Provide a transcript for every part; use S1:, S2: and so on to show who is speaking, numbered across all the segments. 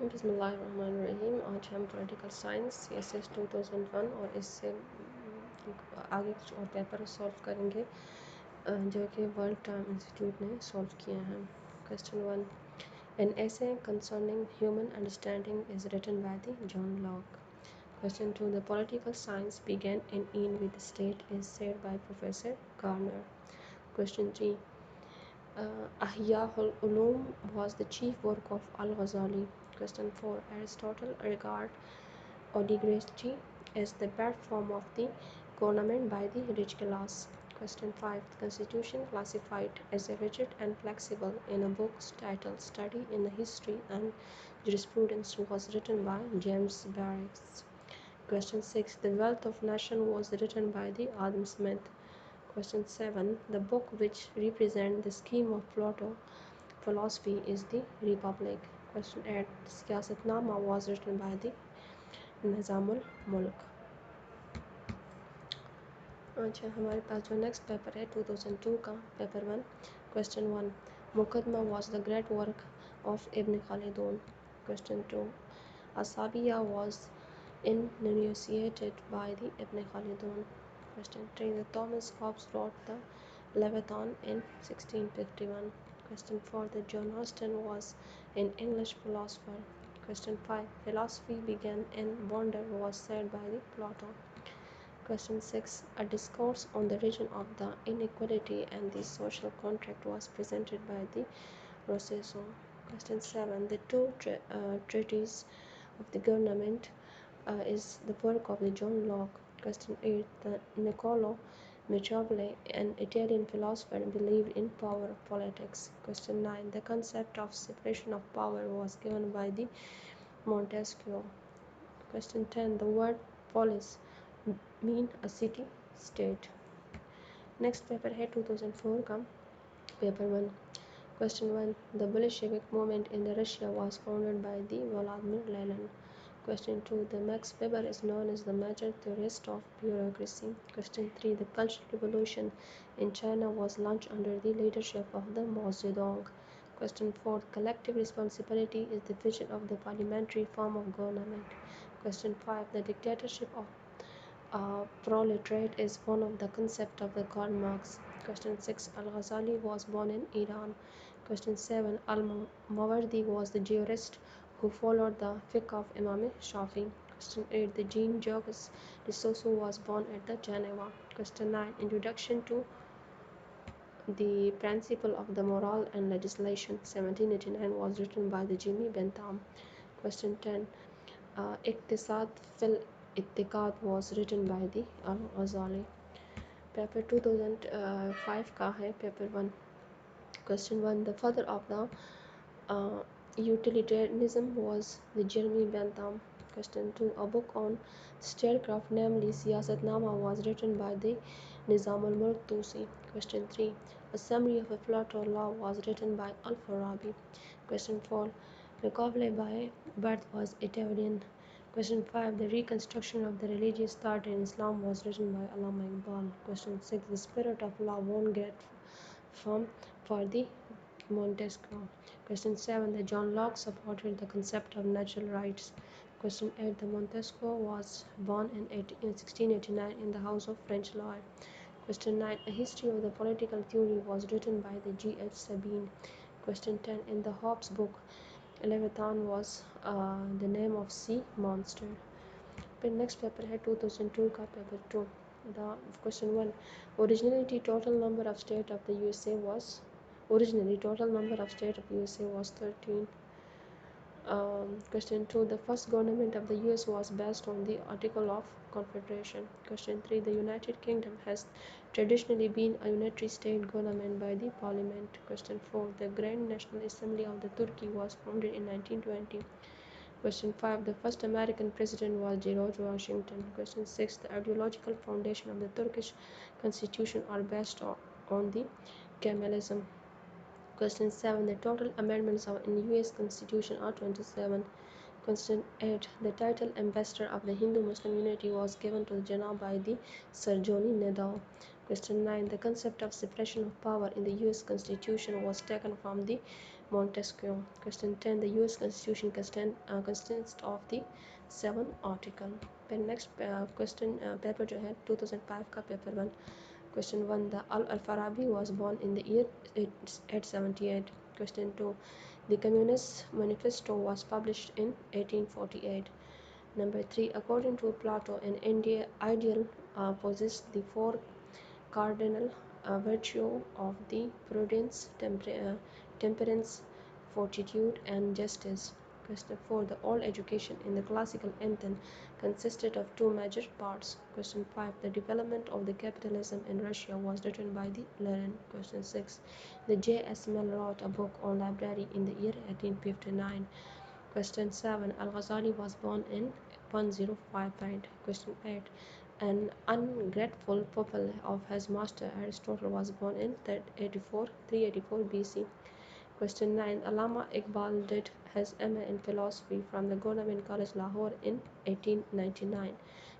S1: बिस्मिल्लाहिर्रहमानिर्रहीम। आज हम पॉलिटिकल साइंस CSS 2001 और इससे आगे कुछ और पेपर सॉल्व करेंगे जो कि वर्ल्ड टाइम इंस्टीट्यूट ने सॉल्व किए हैं। Question 1, an essay concerning human understanding is written by the John Locke. Question 2, the political science began and end with the state is said by Professor Garner. Question 3, Ahya'ul Ulum was the chief work of Al-Ghazali. Question 4, Aristotle regarded oligarchy as the bad form of the government by the rich class. Question 5, the Constitution classified as a rigid and flexible in a book titled Study in the History and Jurisprudence was written by James Barrett. Question 6, The Wealth of Nation was written by the Adam Smith. Question 7, the book which represents the scheme of Plato philosophy is the Republic. Question 8, Siyasatnama was written by the Nizamul Mulk. अच्छा, हमारे पास जो next paper है 2002 का paper 1. Question 1, मुकदमा was the great work of Ibn Khaldun. Question 2, Asabiya was enunciated by the Ibn Khaldun. Question 3, the Thomas Hobbes wrote the Leviathan in 1651. Question 4, the John Austin was an English philosopher. Question 5, philosophy began in wonder was said by the Plato. Question 6, a discourse on the region of the inequality and the social contract was presented by the Rousseau. Question 7, the two treatises of the government is the work of the John Locke. Question 8, the Niccolo Machiavelli, an Italian philosopher, believed in power politics. Question 9, the concept of separation of power was given by the Montesquieu. Question 10, the word polis mean a city state. Next paper है 2004 का paper 1. Question 1, the Bolshevik movement in Russia was founded by the Vladimir Lenin. Question 2, the Max Weber is known as the major theorist of bureaucracy. Question 3, the Cultural Revolution in China was launched under the leadership of the Mao Zedong. Question 4, collective responsibility is the vision of the parliamentary form of government. Question 5, the dictatorship of proletariat is one of the concepts of the Karl Marx. Question 6, Al-Ghazali was born in Iran. Question 7, Al-Mawardi was the jurist who followed the fiqh of Imam Shafi. Question 8, the Jean-Jacques Rousseau was born at the Geneva. Question 9, Introduction to the Principle of the Moral and Legislation 1789 was written by the Jimmy Bentham. Question 10, Iqtisad fil Ittiqad was written by the Al-Ghazali. Paper 2005 का है paper 1. Question 1, the father of the utilitarianism was the Jeremy Bentham. Question 2, a book on statecraft, namely Siyasatnama, was written by the Nizamul Mulk Tusi. Question 3, a summary of a Plato law was written by Al-Farabi. Question 4, Machiavelli by birth was Italian. Question 5, the reconstruction of the religious thought in Islam was written by Allama Iqbal. Question 6, the spirit of law won great fame for the Montesquieu. Question 7, the John Locke supported the concept of natural rights. Question 8, the Montesquieu was born in 1689 in the house of French lawyer. Question 9, a history of the political theory was written by the G.H. Sabine. Question 10, in the Hobbes book, Leviathan was the name of sea monster. But next paper है 2002 का paper 2. The question 1, originally total number of states of the USA was 13. Question 2, the first government of the US was based on the Article of Confederation. Question 3, the United Kingdom has traditionally been a unitary state government by the parliament. Question 4, the Grand National Assembly of the Turkey was founded in 1920. Question 5, the first American president was George Washington. Question 6, the ideological foundation of the Turkish constitution are based on the Kemalism. Question 7, the total amendments in US constitution are 27. Question 8, the title ambassador of the Hindu-Muslim unity was given to Jinnah by the Sir Johnny Nadeau. Question 9, the concept of separation of power in the US constitution was taken from the Montesquieu. Question 10. The U.S. Constitution consists of the 7 articles. Next question, paper जो है 2005 का paper 1. Question 1. The Al-Farabi was born in the year 878. Question 2. The Communist Manifesto was published in 1848. Number 3. According to Plato, an ideal possesses the 4 cardinal virtue of the prudence, temperance, fortitude, and justice. Question 4. The old education in the classical Athens consisted of 2 major parts. Question 5. The development of the capitalism in Russia was written by the Lenin. Question 6. The J.S. Mill wrote a book on library in the year 1859. Question 7. Al-Ghazali was born in 1058. Question 8. An ungrateful pupil of his master Aristotle was born in 384 BC. Question 9. Allama Iqbal did his MA in philosophy from the Government College Lahore in 1899.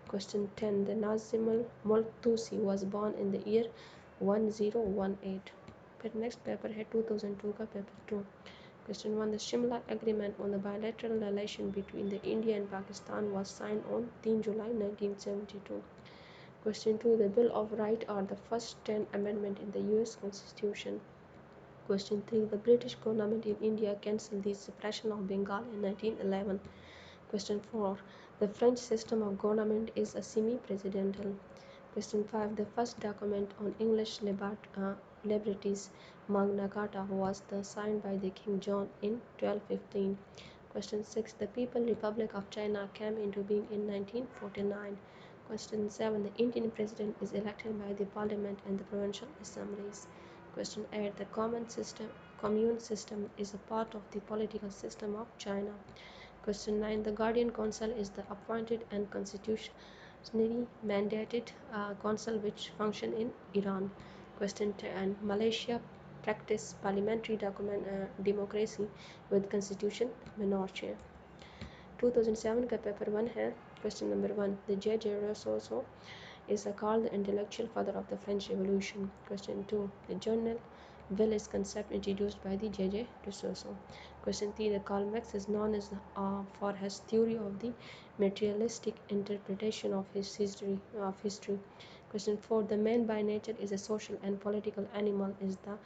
S1: Question 10. The Nazim al-Mulk Tusi was born in the year 1018. Next paper है 2002 का paper 2. Question 1. The Shimla Agreement on the bilateral relation between the India and Pakistan was signed on 3 July 1972. Question 2. The Bill of Rights are the first 10 amendments in the U.S. Constitution. Question 3. The British government in India cancelled the suppression of Bengal in 1911. Question 4. The French system of government is a semi-presidential. Question 5. The first document on English liberties, Magna Carta, was signed by the King John in 1215. Question 6. The People's Republic of China came into being in 1949. Question 7. The Indian president is elected by the parliament and the provincial assemblies. Question 8. The commune system is a part of the political system of China. Question 9. The Guardian Council is the appointed and constitutionally mandated council which function in Iran. Question 10. Malaysia practice parliamentary democracy with constitution monarchy. 2007 का paper 1 है. Question number 1. The J.J. Rousseau is called the intellectual father of the French Revolution. Question 2. The journal will is concept introduced by the J.J. Rousseau. Question 3. The Karl Marx is known as for his theory of the materialistic interpretation of his history. Question 4. The man by nature is a social and political animal is the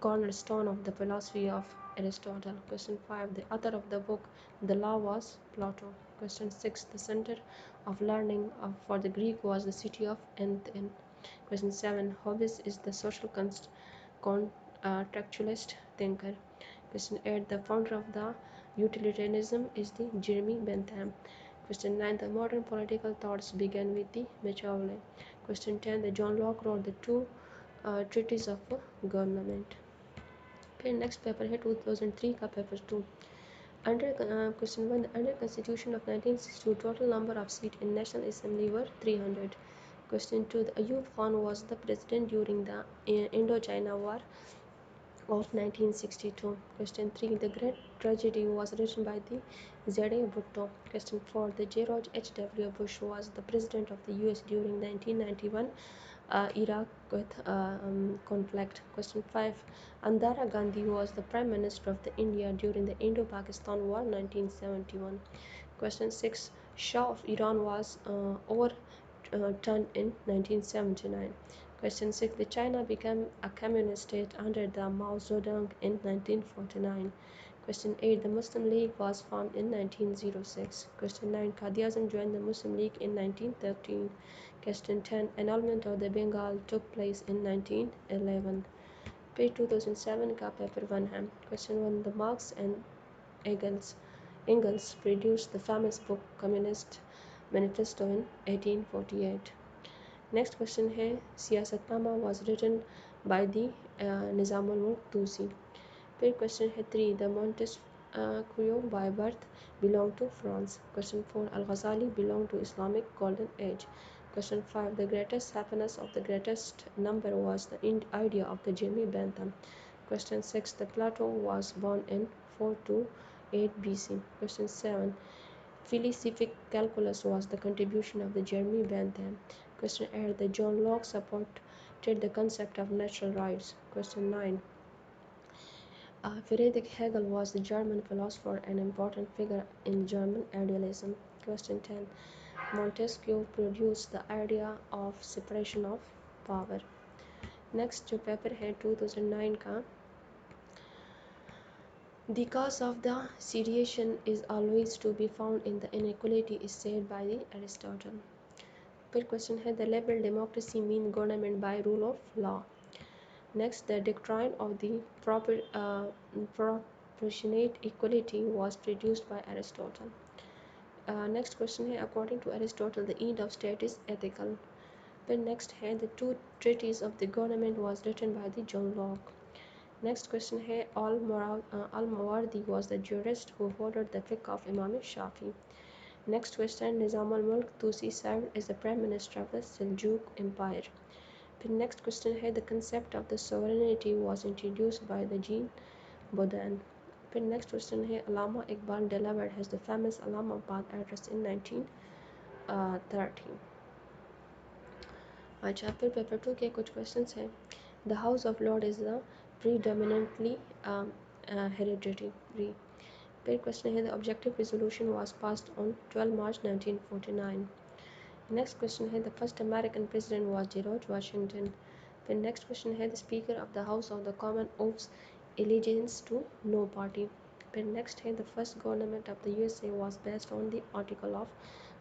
S1: cornerstone of the philosophy of Aristotle. Question 5. The author of the book The Law was Plato. Question 6. The center of learning for the Greek was the city of Athens. Question 7. Hobbes is the social contractualist thinker. Question 8. The founder of the utilitarianism is the Jeremy Bentham. Question 9. The modern political thoughts began with the Machiavelli. Question 10. The John Locke wrote the 2 treatises of government. फिर next paper है 2003 का paper 2. Question 1. Under Constitution of 1962, total number of seats in National Assembly were 300. Question 2. The Ayub Khan was the president during the Indochina War of 1962. Question 3. The Great Tragedy was written by the Z.A. Bhutto. Question 4. The George H.W. Bush was the president of the U.S. during 1991 Iraq conflict. Question 5. Indira Gandhi was the Prime Minister of the India during the Indo-Pakistan War 1971. Question 6. Shah of Iran was overturned in 1979. Question 6. The China became a communist state under the Mao Zedong in 1949. Question 8. The Muslim League was formed in 1906. Question 9. Quaid-e-Azam joined the Muslim League in 1913. Question 10. Annulment of the Bengal took place in 1911. Page 2007 का paper 1 है. Question 1. The Marx and Engels produced the famous book Communist Manifesto in 1848. Next question है. Siyasatnama was written by the Nizam al-Mulk Tusi. Page question है 3. The Montesquieu by birth belonged to France. Question 4. Al-Ghazali belonged to Islamic Golden Age. Question 5. The greatest happiness of the greatest number was the idea of the Jeremy Bentham. Question 6. The Plato was born in 428 BC. Question 7. Philosophic calculus was the contribution of the Jeremy Bentham. Question 8. The John Locke supported the concept of natural rights. Question 9. Friedrich Hegel was a German philosopher and important figure in German idealism. Question 10. Montesquieu produced the idea of separation of power. Next जो paper है 2009 का, the cause of the seriation is always to be found in the inequality is said by the Aristotle. फिर question है the liberal democracy mean government by rule of law. Next, the doctrine of the proportionate equality was produced by Aristotle. Next question है according to Aristotle the end of state is ethical. Then next है the two treatises of the government was written by the John Locke. Next question है Al-Mawardi was the jurist who followed the fiqh of Imam Shafi. Next question, Nizam al-Mulk Tusi served as the prime minister of the Seljuk Empire. The next question है the concept of the sovereignty was introduced by the Jean Bodin. The next question है Allama Iqbal delivered as the famous Allamabad address in 1930. अच्छा, फिर paper 2 के कुछ questions हैं. The House of Lords is the predominantly hereditary. फिर question है the objective resolution was passed on 12 March 1949. Next question है the first American president was George Washington. फिर next question है the Speaker of the House of the Commons oaths allegiance to no party. फिर next है the first government of the USA was based on the Article of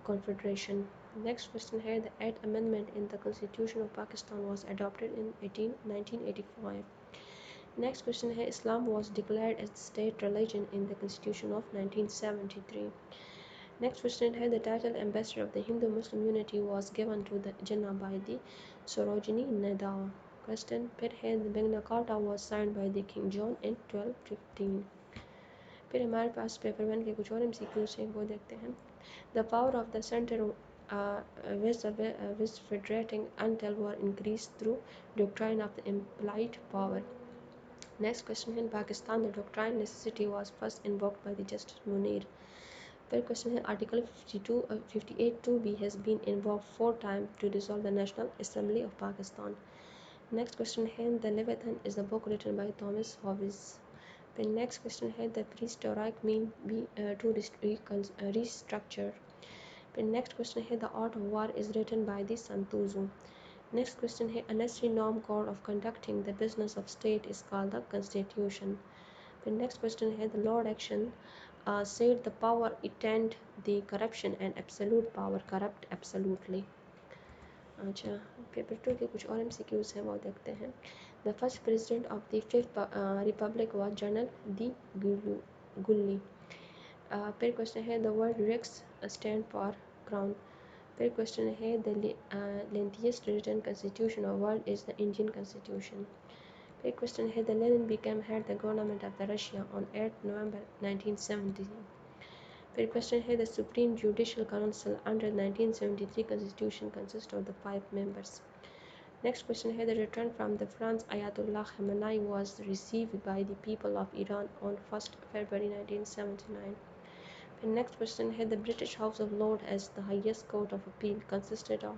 S1: Confederation. Next question है the 8th Amendment in the Constitution of Pakistan was adopted in 1985. Next question है Islam was declared as the state religion in the Constitution of 1973. Next question है the title ambassador of the Hindu-Muslim unity was given to the Jinnah by the Sarojini Naidu. Question फिर है the Magna Carta was signed by the King John in 1215. फिर हमारे पास paper 1 के कुछ और MCQs हैं, वो देखते हैं. The power of the center was federating until were increased through doctrine of the implied power. Next question in Pakistan, the doctrine necessity was first invoked by the Justice Munir. Third question is Article 58(2)(b) has been invoked 4 times to dissolve the National Assembly of Pakistan. Next question is the Leviathan is a book written by Thomas Hobbes. The next question is the prehistoric mean to restructure. The next question is the art of war is written by the Sun Tzu. Next question है a necessary norm code of conducting the business of state is called the constitution. The next question है the Lord action said the power attend the corruption and absolute power corrupt absolutely. अच्छा, paper 2 के कुछ और MCQs हैं, वो देखते हैं. The first president of the Fifth Republic was General D. Gulli. फिर क्वेश्चन है the word Rex stand for crown. फिर क्वेश्चन है the lengthiest written constitution of world is the Indian Constitution. फिर क्वेश्चन है the Lenin became head the government of the Russia on 8 November 1970. फिर question है the Supreme Judicial Council under 1973 Constitution consists of the 5 members. Next question है the return from the France Ayatollah Khamenei was received by the people of Iran on 1st February 1979. The next question है the British House of Lords as the highest court of appeal consisted of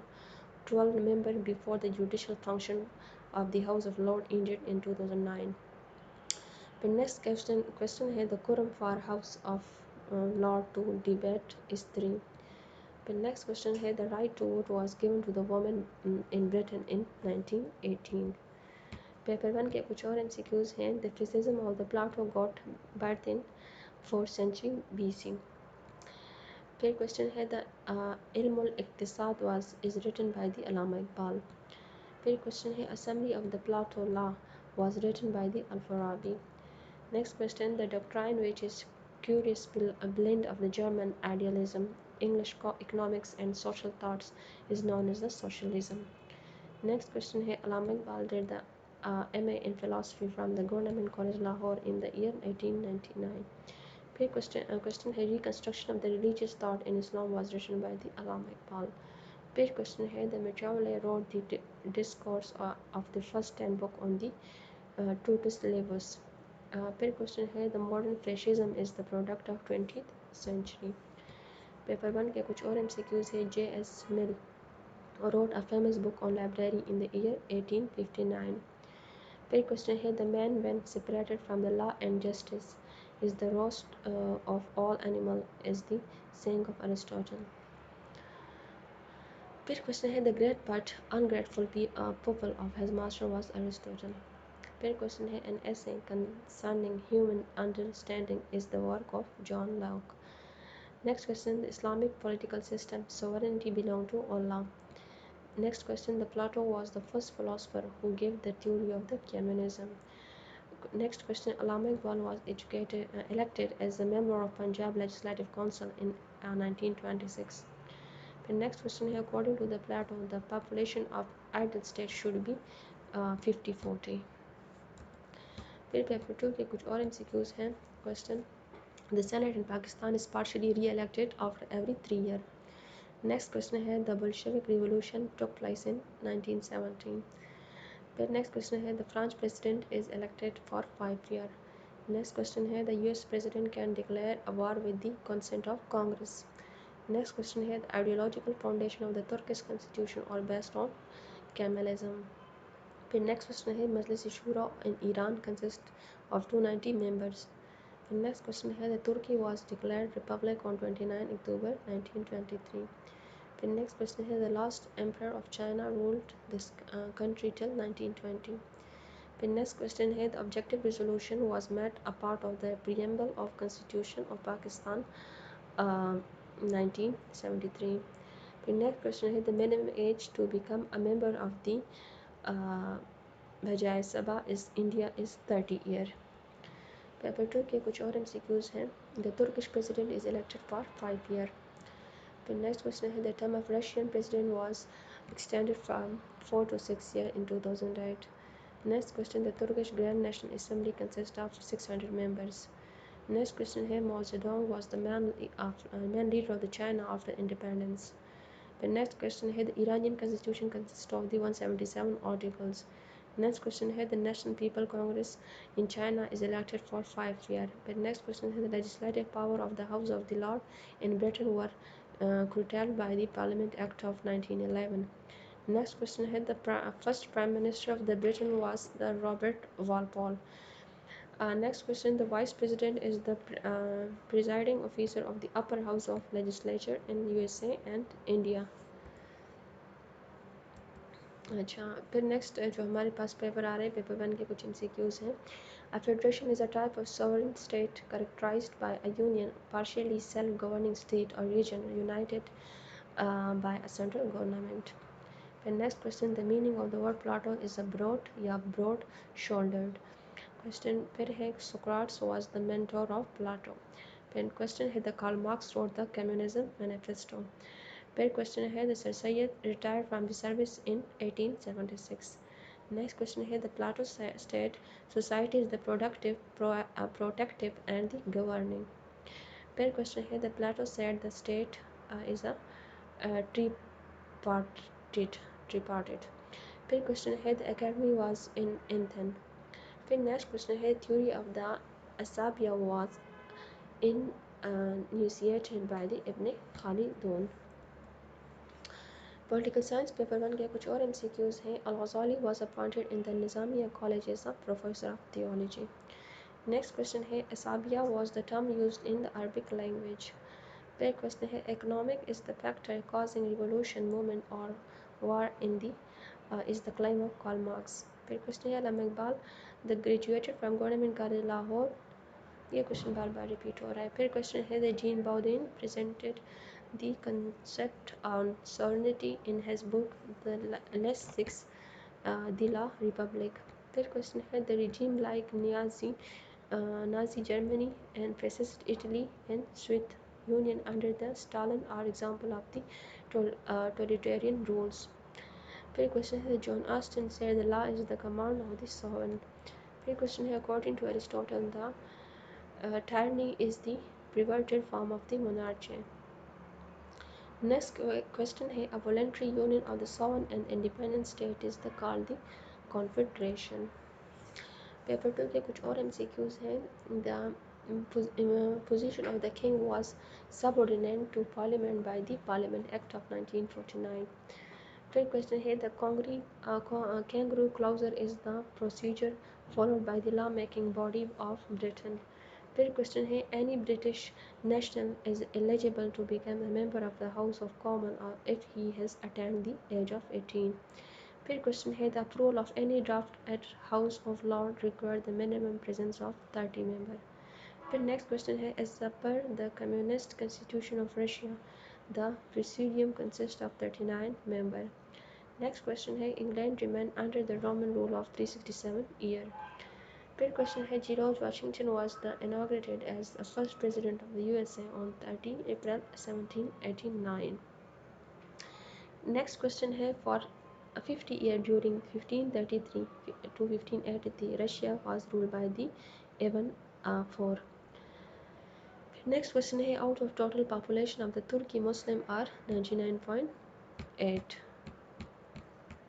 S1: 12 members before the judicial function of the House of Lords ended in 2009. The next question है the quorum for House of Lords to debate is 3. The next question है the right to vote was given to the women in Britain in 1918. Paper 1 के कुछ और MCQs हैं. The criticism of the Plato got birth in 4th century BC. फिर question है the Ilmul Iqtisad is written by the Allama Iqbal. फिर question है Assembly of the Plato Law was written by the Al-Farabi. Next question the doctrine which is curious blend of the German idealism, English economics and social thoughts is known as the socialism. Next question है Allama Iqbal did the MA in philosophy from the Government College Lahore in the year 1899. फिर question है reconstruction of the religious thought in Islam was written by the Allama Iqbal. फिर question है the Machiavelli wrote the discourse of the first 10 book on the Totus Labus. फिर question है the modern fascism is the product of 20th century. Paper 1 के कुछ और MCQs है J.S. Mill wrote a famous book on library in the year 1859. फिर question है the man when separated from the law and justice is the roast of all animal is the saying of Aristotle. फिर question है the great but ungrateful people of his master was Aristotle. फिर question है N essay concerning human understanding is the work of John Locke. Next question, the Islamic political system sovereignty belong to Allah. Next question, the Plato was the first philosopher who gave the theory of the communism. Next question, Allama Iqbal was elected as a member of Punjab Legislative Council in 1926. The next question here, according to the Plato, the population of ideal state should be 50-40. फिर paper 2 के कुछ और MCQs हैं। Question, the Senate in Pakistan is partially re-elected after every 3 years. Next question है, the Bolshevik Revolution took place in 1917. फिर next question है, the French president is elected for 5 years. Next question है, the US president can declare a war with the consent of Congress. Next question है, the ideological foundation of the Turkish constitution are based on Kemalism. फिर next question है, Majlis Shura in Iran consists of 290 members. फिर next question है, the Turkey was declared republic on 29 October 1923. फिर next question है, the last emperor of China ruled this country till 1920. फिर next question है, the objective resolution was made a part of the preamble of Constitution of Pakistan 1973. फिर next question है, the minimum age to become a member of the ISSB is India is 30 years. Paper 2 के कुछ और MCQs हैं। The Turkish president is elected for 5 years. फिर next question है, the term of Russian president was extended from 4 to 6 years in 2008. Next question, the Turkish Grand National Assembly consists of 600 members. Next question है, Mao Zedong was the main leader of the China after independence. The next question है, the Iranian constitution consists of the 177 articles. Next question है, the National People Congress in China is elected for 5 years. The next question है, the legislative power of the House of the Lord in Britain were curtailed by the Parliament Act of 1911. Next question है, the first Prime Minister of the Britain was the Robert Walpole. Next question, the Vice President is the presiding officer of the upper house of legislature in USA and India. अच्छा, फिर next जो हमारे पास paper आ रहे हैं, paper 1 के कुछ MCQs हैं। A federation is a type of sovereign state characterized by a union, partially self-governing state or region united by a central government. The next question, the meaning of the word Plato is a broad या broad-shouldered. Question फिर है, Socrates was the mentor of Plato. Then question है, the Karl Marx wrote the Communism Manifesto. फिर question है, the Sir Syed retired from the service in 1876. Next question है, the Plato state society is the productive, protective and the governing. फिर question है, the Plato said the state is a tripartite. फिर question है, the academy was in Athens. फिर next question है, theory of the Asabia was initiated by the Ibn Khaldun. Political science paper 1 के कुछ और MCQs हैं। Al-Ghazali was appointed in the Nizamiya College as a professor of theology. Next question है, Asabia was the term used in the Arabic language. फिर question है, economic is the factor causing revolution, movement or war in the is the claim of Karl Marx. फिर question है, Allama Iqbal the graduated from Government College Lahore. ये question बार बार repeat हो रहा है। फिर question है, the Jean Baudin presented the concept on sovereignty in his book the last six the law republic. फिर question है, the regime like Nazi Germany and fascist Italy and Soviet Union under the Stalin are example of the totalitarian rules. फिर question है, John Austin said the law is the command of the sovereign. फिर question है, according to Aristotle the tyranny is the perverted form of the monarchy. Next question है, a voluntary union of the sovereign and independent state is called the confederation. Paper 2 के कुछ और MCQs हैं। The position of the king was subordinate to parliament by the Parliament Act of 1949. फिर question है the kangaroo clausure is the procedure followed by the law making body of Britain. फिर question है any British national is eligible to become a member of the House of Commons if he has attained the age of 18. फिर question है the approval of any draft at House of Lords require the minimum presence of 30 members. फिर next question है as per the Communist Constitution of Russia the presidium consist of 39 member. Next question है England remain under the Roman rule of 367 year. फिर question है George Washington was the inaugurated as the first president of the USA on 30 April 1789. Next question है for 50 year during 1533 to 1583 Russia was ruled by the Ivan IV. Next question है out of total population of the Turkey Muslim are 99.8.